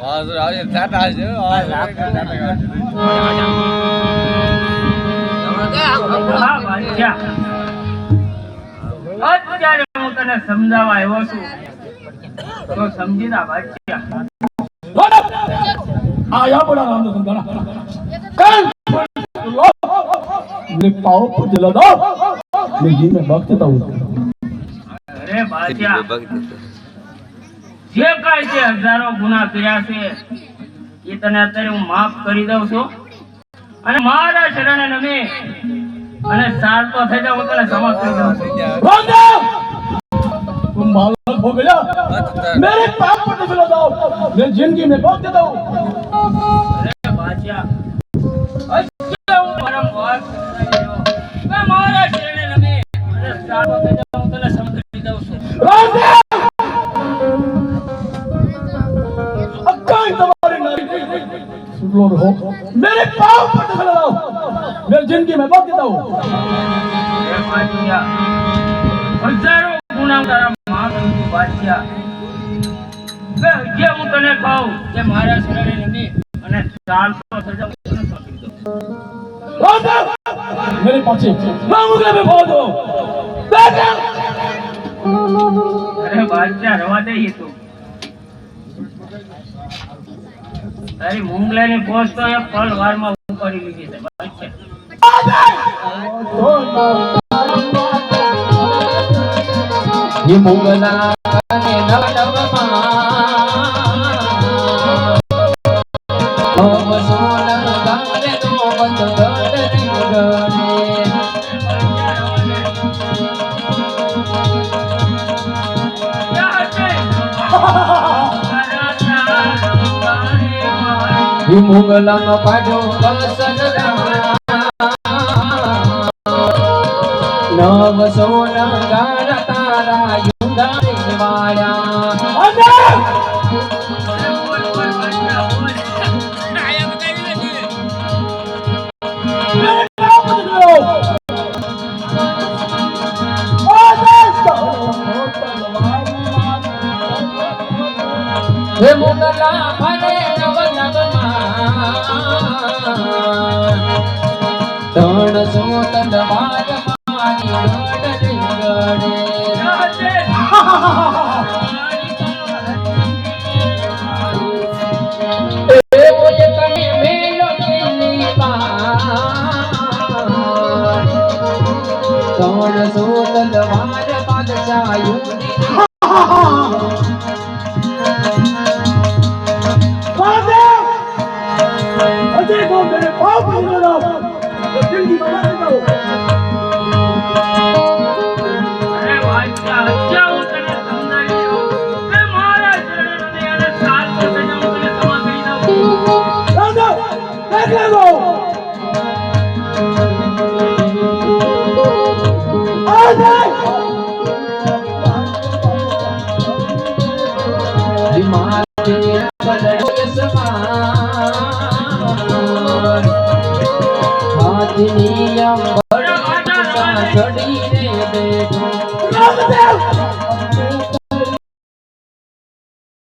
હા તો આજે ટાટા છે અત્યારે હું તને સમજાવવા આવ્યો છું તો સમજી ના બાદશાહ आया बड़ा राम ने समझाना कल मेरे पाँव पर जला दो मैं जी में भक्त देता हूँ अरे बादशाह જે કાંઈ તે હજારો ગુના કર્યા છે એ તને અત્યારે હું માફ કરી દઉં છું અને મારા શરણે નમી અને સારતો થઈ જાવ હું તને ક્ષમા કરી દઉં છું तुम बालक हो गया मेरे पाप पर जला दो मैं जिंदगी में भक्त देता हूँ અરે બાદશાહ અત્યારે હું વારંવાર મેં મારા શરણે નમી અને સારતો થઈ જાવ હું તને ક્ષમા કરી દઉં છું हो मेरे पाँव पर जला दो मैं जिंदगी में भक्त देता हूँ હજારો ગુના તારા માફ કરું છું બાદશાહ કે જે હું તને કહું કે મારા શરણે નમી અને ચાલતો થઈ જાવ હું તને ક્ષમા કરી દઉં मेरे पाछे मैं मुगले में बहुत हूँ અરે બાદશાહ રવા દે એ તું તારી મુંગલાની પોસ્ટ તો એક પલ વારમાં ઉપાડી લીધી છે બાદશાહ ये मुगला ने नव नव नव सोना गारे तो बंद गड़ रिंगने ये मुगला न पाडो कसन नव सोना गार तारा युंगा वाया हे मुगला भले नव नव तण सो तलवार मारी गड़ ए मुझे कने मेलो केली बार तण सो तलवार बादशाह युनी अजय को मेरे पाँव पर जला दो जिंदगी में भक्त देता हूँ અરે બાદશાહ અત્યારે હું તને સમજાવી દઉં કે મારા શરણે નમી અને ચાલતો થઈ જાવ હું તને ક્ષમા કરી દઉં राजा देख ले लो अजय दिमाग के बदलो ये समान हाथ नियम